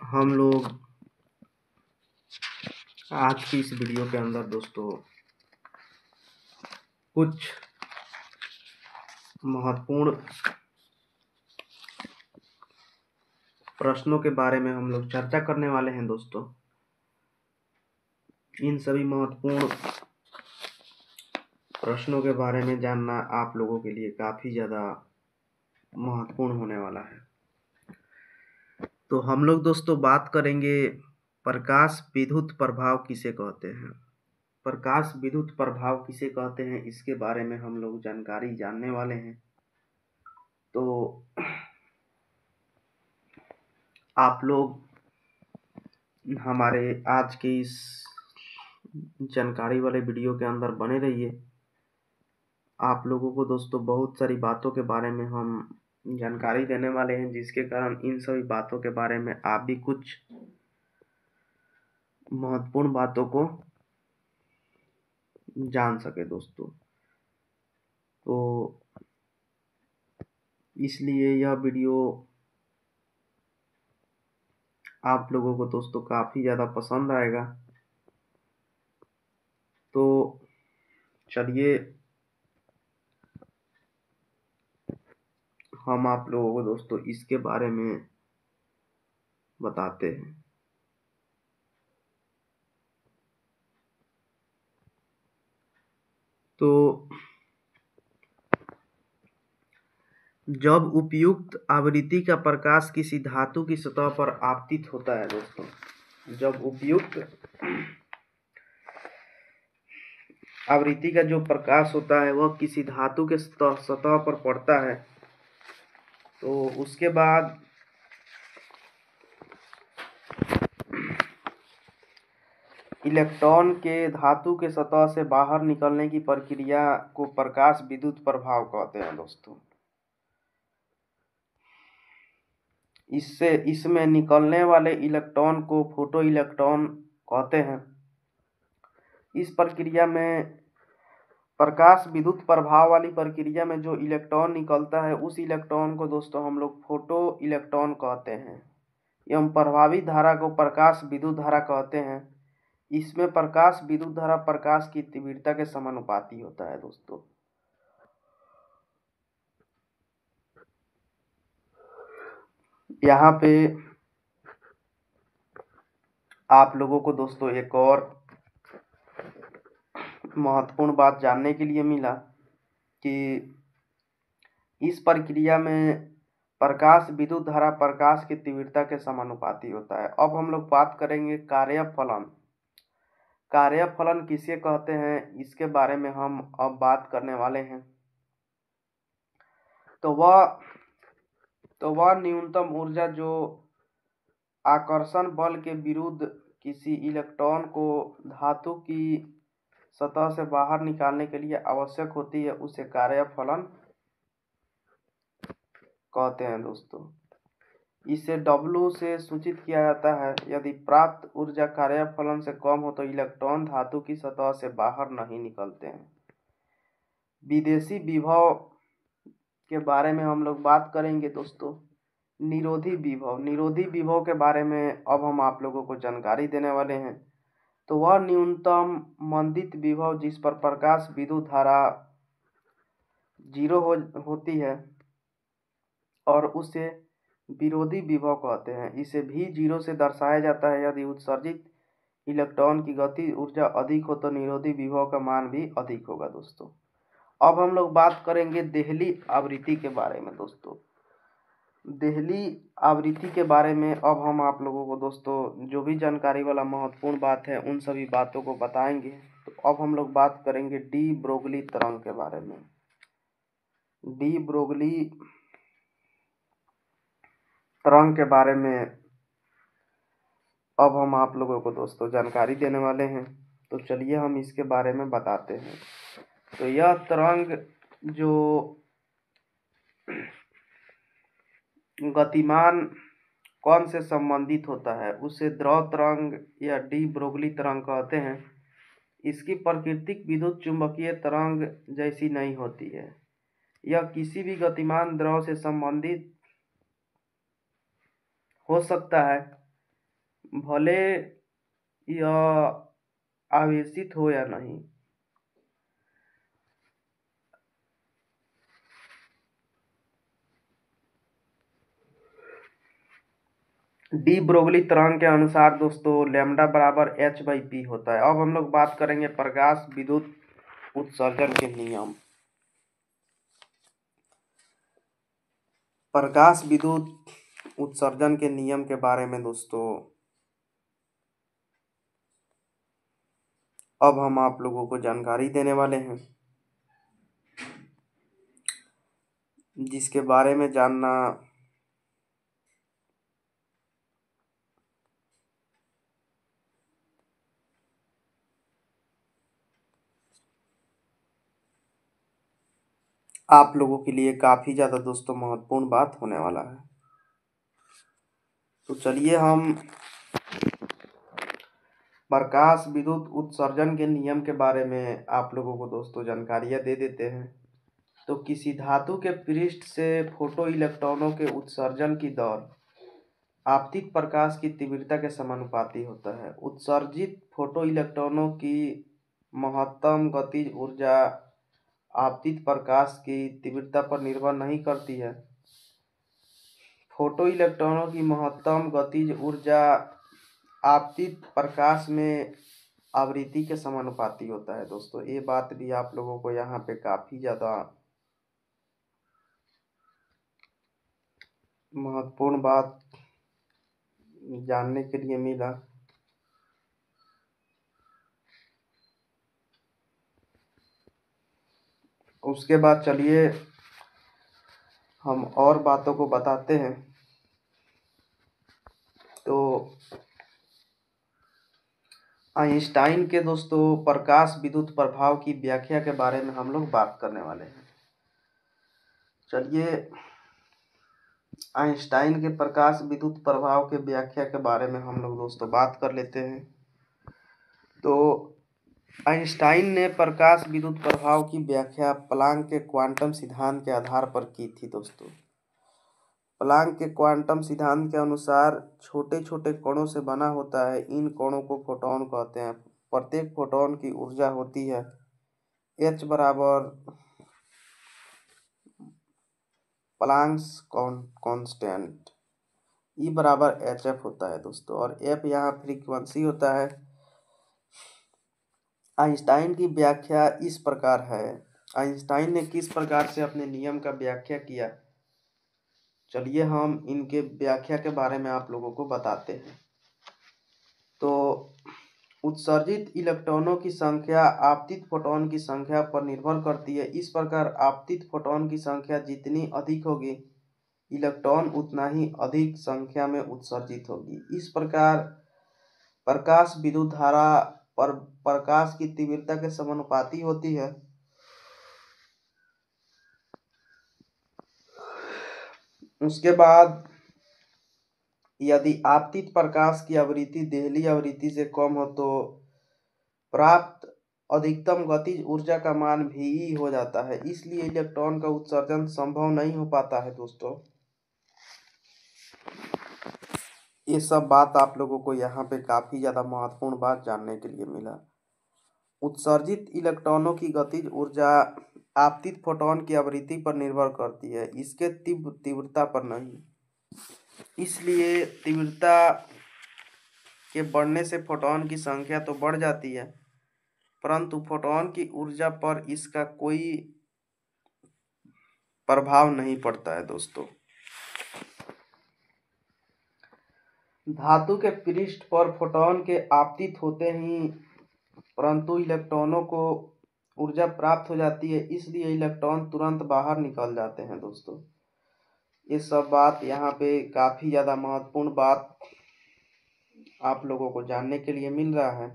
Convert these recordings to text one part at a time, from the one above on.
हम लोग आज की इस वीडियो के अंदर दोस्तों कुछ महत्वपूर्ण प्रश्नों के बारे में हम लोग चर्चा करने वाले हैं दोस्तों। इन सभी महत्वपूर्ण प्रश्नों के बारे में जानना आप लोगों के लिए काफ़ी ज़्यादा महत्वपूर्ण होने वाला है। तो हम लोग दोस्तों बात करेंगे प्रकाश विद्युत प्रभाव किसे कहते हैं। प्रकाश विद्युत प्रभाव किसे कहते हैं इसके बारे में हम लोग जानकारी जानने वाले हैं। तो आप लोग हमारे आज के इस जानकारी वाले वीडियो के अंदर बने रहिए। आप लोगों को दोस्तों बहुत सारी बातों के बारे में हम जानकारी देने वाले हैं, जिसके कारण इन सभी बातों के बारे में आप भी कुछ महत्वपूर्ण बातों को जान सके दोस्तों। तो इसलिए यह वीडियो आप लोगों को दोस्तों काफ़ी ज़्यादा पसंद आएगा। तो चलिए हम आप लोगों को दोस्तों इसके बारे में बताते हैं। तो जब उपयुक्त आवृत्ति का प्रकाश किसी धातु की सतह पर आपतित होता है दोस्तों, जब उपयुक्त आवृत्ति का जो प्रकाश होता है वह किसी धातु के सतह पर पड़ता है, तो उसके बाद इलेक्ट्रॉन के धातु के सतह से बाहर निकलने की प्रक्रिया को प्रकाश विद्युत प्रभाव कहते हैं दोस्तों। इसमें निकलने वाले इलेक्ट्रॉन को फोटो इलेक्ट्रॉन कहते हैं। इस प्रक्रिया में प्रकाश विद्युत प्रभाव वाली प्रक्रिया में जो इलेक्ट्रॉन निकलता है उस इलेक्ट्रॉन को दोस्तों हम लोग फोटो इलेक्ट्रॉन कहते हैं। एवं प्रभावित धारा को प्रकाश विद्युत धारा कहते हैं। इसमें प्रकाश विद्युत धारा प्रकाश की तीव्रता के समानुपाती होता है दोस्तों। यहाँ पे आप लोगों को दोस्तों एक और महत्वपूर्ण बात जानने के लिए मिला कि इस प्रक्रिया में प्रकाश विद्युत धारा प्रकाश की तीव्रता के समानुपाती होता है। अब हम लोग बात करेंगे कार्यफलन। कार्यफलन किसे कहते हैं इसके बारे में हम अब बात करने वाले हैं। तो वह न्यूनतम ऊर्जा जो आकर्षण बल के विरुद्ध किसी इलेक्ट्रॉन को धातु की सतह से बाहर निकालने के लिए आवश्यक होती है, उसे कार्यफलन कहते हैं दोस्तों। इसे W से सूचित किया जाता है। यदि प्राप्त ऊर्जा कार्यफलन से कम हो तो इलेक्ट्रॉन धातु की सतह से बाहर नहीं निकलते हैं। विदेशी विभव के बारे में हम लोग बात करेंगे दोस्तों। निरोधी विभव के बारे में अब हम आप लोगों को जानकारी देने वाले हैं। तो वह न्यूनतम मंदित विभव जिस पर प्रकाश विद्युत धारा 0 होती है और उसे विरोधी विभव कहते हैं। इसे भी 0 से दर्शाया जाता है। यदि उत्सर्जित इलेक्ट्रॉन की गति ऊर्जा अधिक हो तो निरोधी विभव का मान भी अधिक होगा दोस्तों। अब हम लोग बात करेंगे देहली आवृत्ति के बारे में दोस्तों। देहली आवृत्ति के बारे में अब हम आप लोगों को दोस्तों जो भी जानकारी वाला महत्वपूर्ण बात है उन सभी बातों को बताएंगे। तो अब हम लोग बात करेंगे डी ब्रोगली तरंग के बारे में। डी ब्रोगली तरंग के बारे में अब हम आप लोगों को दोस्तों जानकारी देने वाले हैं। तो चलिए हम इसके बारे में बताते हैं। तो यह तरंग जो गतिमान कण से संबंधित होता है उसे द्रव तरंग या डी ब्रोगली तरंग कहते हैं। इसकी प्राकृतिक विद्युत चुंबकीय तरंग जैसी नहीं होती है। यह किसी भी गतिमान द्रव से संबंधित हो सकता है भले यह आवेशित हो या नहीं। डी ब्रोगली तरंग के अनुसार दोस्तों लैम्डा बराबर h/p होता है। अब हम लोग बात करेंगे प्रकाश विद्युत उत्सर्जन के नियम। प्रकाश विद्युत उत्सर्जन के नियम के बारे में दोस्तों अब हम आप लोगों को जानकारी देने वाले हैं, जिसके बारे में जानना आप लोगों के लिए काफी ज्यादा दोस्तों महत्वपूर्ण बात होने वाला है। तो चलिए हम प्रकाश विद्युत उत्सर्जन के नियम के बारे में आप लोगों को दोस्तों जानकारियां दे देते हैं। तो किसी धातु के पृष्ठ से फोटो इलेक्ट्रॉनों के उत्सर्जन की दर आपतित प्रकाश की तीव्रता के समानुपाती होता है। उत्सर्जित फोटो इलेक्ट्रॉनों की महत्तम गतिज ऊर्जा आपतित प्रकाश की तीव्रता पर निर्भर नहीं करती है। फोटो इलेक्ट्रॉनों की महत्तम गतिज ऊर्जा आपतित प्रकाश में आवृत्ति के समानुपाती होता है दोस्तों। ये बात भी आप लोगों को यहाँ पे काफी ज्यादा महत्वपूर्ण बात जानने के लिए मिला। उसके बाद चलिए हम और बातों को बताते हैं। तो आइंस्टाइन के दोस्तों प्रकाश विद्युत प्रभाव की व्याख्या के बारे में हम लोग बात करने वाले हैं। चलिए आइंस्टाइन के प्रकाश विद्युत प्रभाव के व्याख्या के बारे में हम लोग दोस्तों बात कर लेते हैं। तो आइंस्टाइन ने प्रकाश विद्युत प्रभाव की व्याख्या प्लांक के क्वांटम सिद्धांत के आधार पर की थी दोस्तों। प्लांक के क्वांटम सिद्धांत के अनुसार छोटे छोटे कणों से बना होता है। इन कणों को फोटॉन कहते हैं। प्रत्येक फोटॉन की ऊर्जा होती है h बराबर प्लांक्स कांस्टेंट, E बराबर hf होता है दोस्तों, और f यहाँ फ्रीक्वेंसी होता है। आइंस्टाइन की व्याख्या इस प्रकार है। आइंस्टाइन ने किस प्रकार से अपने नियम का व्याख्या किया, चलिए हम इनके व्याख्या के बारे में आप लोगों को बताते हैं। तो उत्सर्जित इलेक्ट्रॉनों की संख्या आपतित फोटॉन की संख्या पर निर्भर करती है। इस प्रकार आपतित फोटॉन की संख्या जितनी अधिक होगी इलेक्ट्रॉन उतना ही अधिक संख्या में उत्सर्जित होगी। इस प्रकार प्रकाश विद्युत धारा पर प्रकाश की तीव्रता के समानुपाती होती है। उसके बाद यदि आपतित प्रकाश की आवृत्ति देहली आवृत्ति से कम हो तो प्राप्त अधिकतम गतिज ऊर्जा का मान भी हो जाता है। इसलिए इलेक्ट्रॉन का उत्सर्जन संभव नहीं हो पाता है दोस्तों। ये सब बात आप लोगों को यहाँ पे काफी ज्यादा महत्वपूर्ण बात जानने के लिए मिला। उत्सर्जित इलेक्ट्रॉनों की गतिज ऊर्जा आपतित फोटॉन की आवृत्ति पर निर्भर करती है, इसके तीव्रता पर नहीं। इसलिए तीव्रता के बढ़ने से फोटॉन की संख्या तो बढ़ जाती है, परंतु फोटॉन की ऊर्जा पर इसका कोई प्रभाव नहीं पड़ता है दोस्तों। धातु के पृष्ठ पर फोटॉन के आपतित होते ही परंतु इलेक्ट्रॉनों को ऊर्जा प्राप्त हो जाती है, इसलिए इलेक्ट्रॉन तुरंत बाहर निकल जाते हैं दोस्तों। ये सब बात यहाँ पे काफी ज्यादा महत्वपूर्ण बात आप लोगों को जानने के लिए मिल रहा है।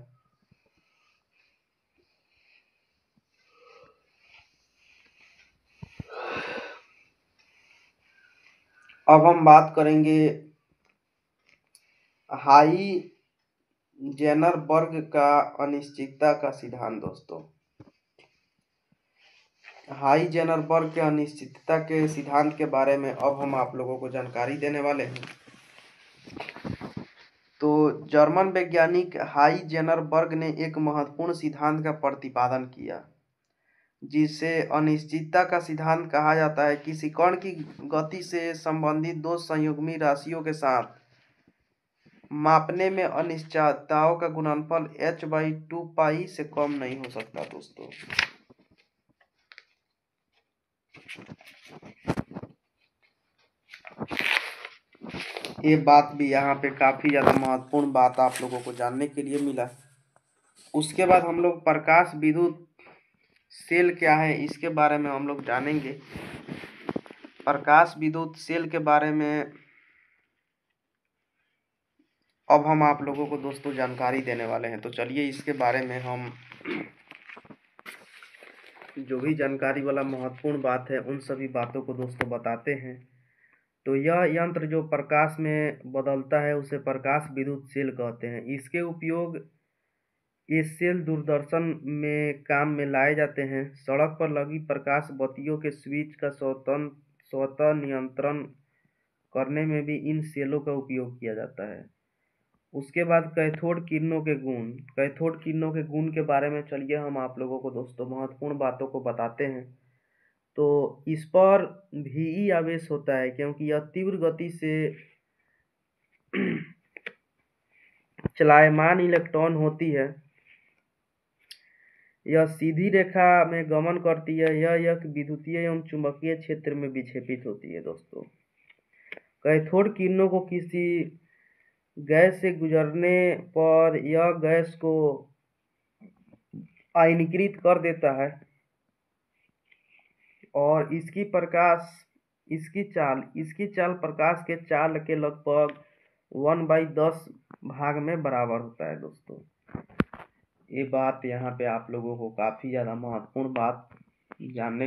अब हम बात करेंगे हाइजेनबर्ग का अनिश्चितता का सिद्धांत दोस्तों। हाइजेनबर्ग के अनिश्चितता के सिद्धांत के बारे में अब हम आप लोगों को जानकारी देने वाले हैं। तो जर्मन वैज्ञानिक हाइजेनबर्ग ने एक महत्वपूर्ण सिद्धांत का प्रतिपादन किया जिसे अनिश्चितता का सिद्धांत कहा जाता है। किसी कण की गति से संबंधित दो संयुग्मी राशियों के साथ मापने में अनिश्चितताओं का गुणनफल h/2 से कम नहीं हो सकता दोस्तों। ये बात भी यहाँ पे काफी ज्यादा महत्वपूर्ण बात आप लोगों को जानने के लिए मिला। उसके बाद हम लोग प्रकाश विद्युत सेल क्या है इसके बारे में हम लोग जानेंगे। प्रकाश विद्युत सेल के बारे में अब हम आप लोगों को दोस्तों जानकारी देने वाले हैं। तो चलिए इसके बारे में हम जो भी जानकारी वाला महत्वपूर्ण बात है उन सभी बातों को दोस्तों बताते हैं। तो यह यंत्र जो प्रकाश में बदलता है उसे प्रकाश विद्युत सेल कहते हैं। इसके उपयोग ये सेल दूरदर्शन में काम में लाए जाते हैं। सड़क पर लगी प्रकाश बत्तियों के स्विच का स्वतः नियंत्रण करने में भी इन सेलों का उपयोग किया जाता है। उसके बाद कैथोड किरणों के गुण के बारे में चलिए हम आप लोगों को दोस्तों महत्वपूर्ण बातों को बताते हैं। तो इस पर भी आवेश होता है क्योंकि यह तीव्र गति से चलायमान इलेक्ट्रॉन होती है। यह सीधी रेखा में गमन करती है। यह एक विद्युतीय एवं चुंबकीय क्षेत्र में विक्षेपित होती है दोस्तों। कैथोड किरणों को किसी गैस से गुजरने पर यह गैस को आयनीकृत कर देता है और इसकी चाल प्रकाश के चाल के लगभग 1/10 भाग में बराबर होता है दोस्तों। ये बात यहाँ पे आप लोगों को काफी ज्यादा महत्वपूर्ण बात जानने